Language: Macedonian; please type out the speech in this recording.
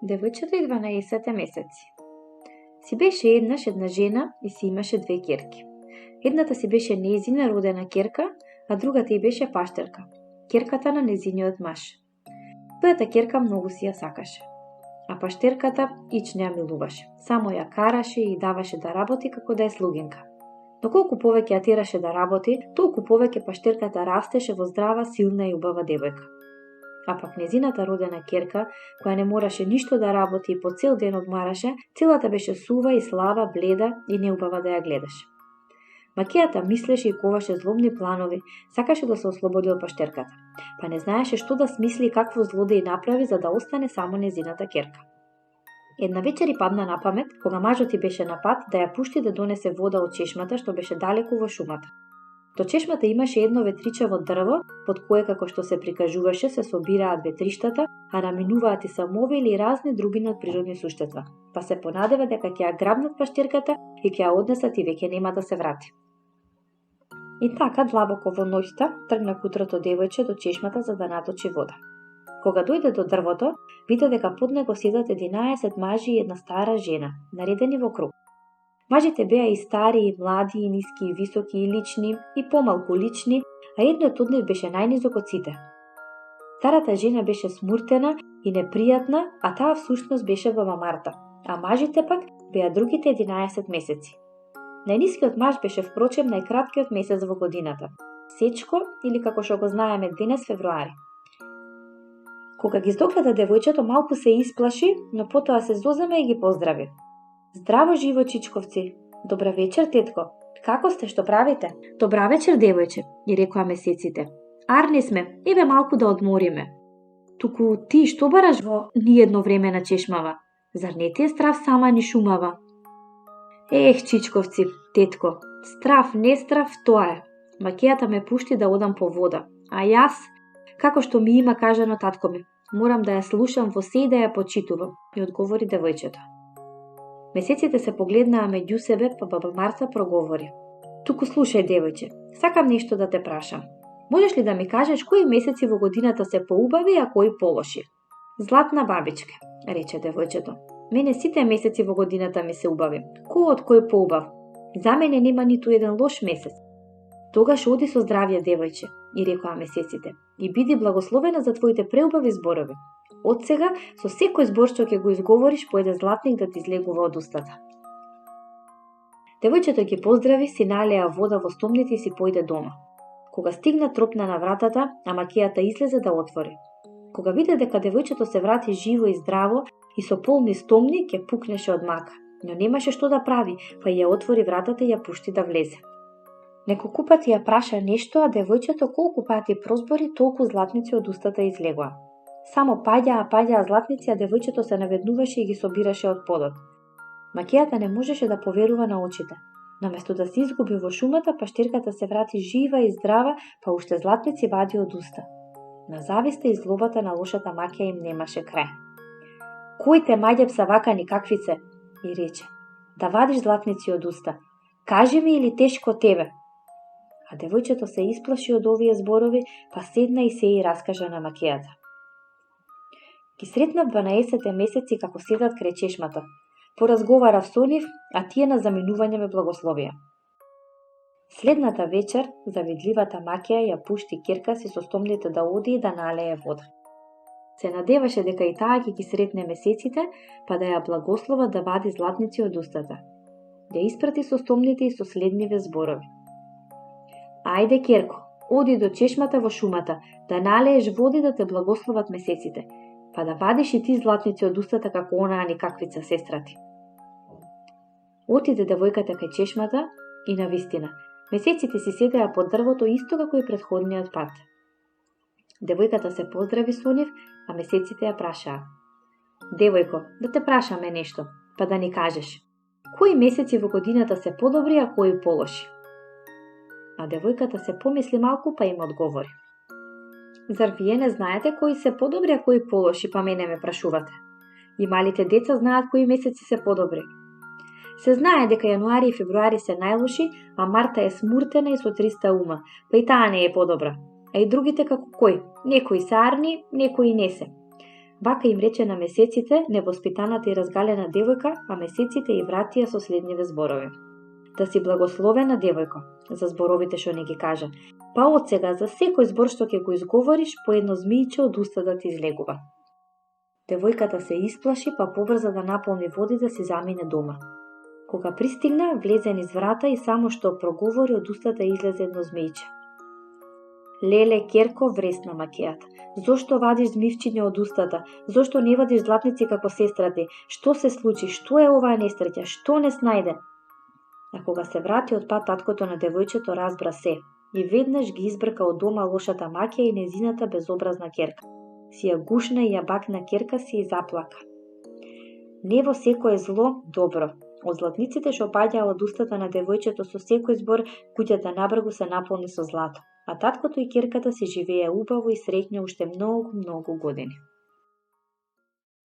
Девојчето и 12 месеци. Си беше еднаш една жена и си имаше две ќерки. Едната си беше нејзина родена ќерка, а другата и беше паштерка, ќерката на нејзиниот маж. Твојата ќерка многу си ја сакаше, а паштерката ич не ја милуваше. Само ја караше и даваше да работи како да е слугинка. Но колку повеќе ја тераше да работи, толку повеќе паштерката растеше во здрава, силна и убава девојка. А пак незината родена ќерка, која не мораше ништо да работи и по цел ден одмараше, целата беше сува и слаба, бледа и неубава да ја гледаш. Макејата мислеше и коваше злобни планови, сакаше да се ослободи од паштерката, па не знаеше што да смисли и какво зло да ја направи за да остане само незината ќерка. Една вечер и падна на памет, кога мажот и беше на пат, да ја пушти да донесе вода од чешмата што беше далеку во шумата. До чешмата имаше едно ветричево дрво, под кое, како што се прикажуваше, се собираат ветриштата, а наминуваат и самови или разни други надприродни суштества. Па се понадева дека ќе ја грабнат паштерката и ќе ја однесат и веќе нема да се врати. И така, длабоко во ноќта, тргна кутрото девојче до чешмата за да наточи вода. Кога дојде до дрвото, виде дека под него седат 11 мажи и една стара жена, наредени во круг. Мажите беа и стари, и млади, и ниски, и високи, и лични, и помалку лични, а едниот од нив беше најнизок од сите. Старата жена беше смуртена и непријатна, а таа всушност беше баба Марта, а мажите пак беа другите 11 месеци. Најнискиот маж беше впрочем најкраткиот месец во годината, Сечко или како што го знаеме денес февруари. Кога ги здогледа девојчето, малку се исплаши, но потоа се зозема и ги поздрави. Здраво живо, чичковци. Добра вечер, тетко. Како сте, што правите? Добра вечер, девојче, ги рекоа месеците. Арни сме, еве малку да одмориме. Туку ти што бараш во ниедно време на чешмава? Зар не ти е страв сама ни шумава? Ех, чичковци, тетко, страв, не страв, тоа е. Макејата ме пушти да одам по вода, а јас, како што ми има кажано татко ми, морам да ја слушам во се и да ја почитувам, ми одговори девојчето. Месеците се погледнаа меѓу себе, па баба Марта проговори. Туку слушај, девојче, сакам нешто да те прашам. Можеш ли да ми кажеш кои месеци во годината се поубави, а кои полоши? Златна бабичке, рече девојчето. Мене сите месеци во годината ми се убави. Кој од кој поубав? За мене нема ниту еден лош месец. Тогаш оди со здравје, девојче, и рекоа месеците, и биди благословена за твоите преубави зборови. Од сега, со секој збор што ќе го изговориш, поеде златник да ти излегува од устата. Девојчето ги поздрави, си налеа вода во стомните и си појде дома. Кога стигна, тропна на вратата, а макејата излезе да отвори. Кога виде дека девојчето се врати живо и здраво и со полни стомни, ќе пукнеше од мака, но немаше што да прави, па ја отвори вратата и ја пушти да влезе. Неколку пати ја праша нешто, а девојчето колку пати прозбори, толку златници од устата излегоа. Само паѓаа златници, а девојчето се наведнуваше и ги собираше од подот. Макејата не можеше да поверува на очите. Наместо да се изгуби во шумата, паштерката се врати жива и здрава, па уште златници вади од уста. На зависта и злобата на лошата макеја им немаше крај. Кој те маѓе пса вака никаквице, и рече, да вадиш златници од уста. Кажи ми или тешко тебе. А девојчето се исплаши од овие зборови, па седна и се и раскажа на макејата. Ги сретнав 12 месеци како седат крај чешмата. Поразговарав со нив, а тие на заминување ме благословија. Следната вечер, завидливата макеја ја пушти ќерка си со стомните да оди и да налее вода. Се надеваше дека и таа ќе ги сретне месеците, па да ја благослова да вади златници од устата. Ја испрати со стомните и со следниве зборови. Ајде, ќерко, оди до чешмата во шумата, да налееш води да те благословат месеците, па да вадиш и ти златници од устата како онаа никаквица сестра ти. Отиде девојката кај чешмата и навистина, месеците си седеа под дрвото исто како и претходниот пат. Девојката се поздрави со нив, а месеците ја прашаа. Девојко, да те прашаме нешто, па да ни кажеш. Кои месеци во годината се подобри, а кои полоши? А девојката се помисли малку, па им одговори. Зар вие не знаете кои се подобри, а кои полоши, па мене ме прашувате? И малите деца знаат кои месеци се подобри. Се знае дека јануари и февруари се најлоши, а Марта е смуртена и со 300 ума, па и таа не е подобра. А и другите како кој? Некои се арни, некои не се. Бака им рече на месеците, невоспитаната и разгалена девојка, а месеците и вратија со следниве зборови. Да си благословена девојко, за зборовите што не ги кажа. Па од сега за секој збор што ќе го изговориш, по едно змијче од устата ти излегува. Девојката се исплаши, па побрза да наполни води да си замине дома. Кога пристигна, влезе низ врата и само што проговори од устата излезе едно змијче. Леле, керко, вресна макејата. Зошто вадиш змивчиња од устата? Зошто не вадиш златници како сестра ти? Што се случи? Што е оваа несреќа? Што не снајде? А кога се врати од пат, таткото на девојчето разбра се и веднаш ги избрка од дома лошата макија и незината безобразна керка. Си ја гушна и ја бакна керка си и заплака. Не во секое зло добро. Од златниците што паѓаа од устата на девојчето со секој збор, куќата набргу се наполни со злато, а таткото и керката си живееа убаво и среќно уште многу години.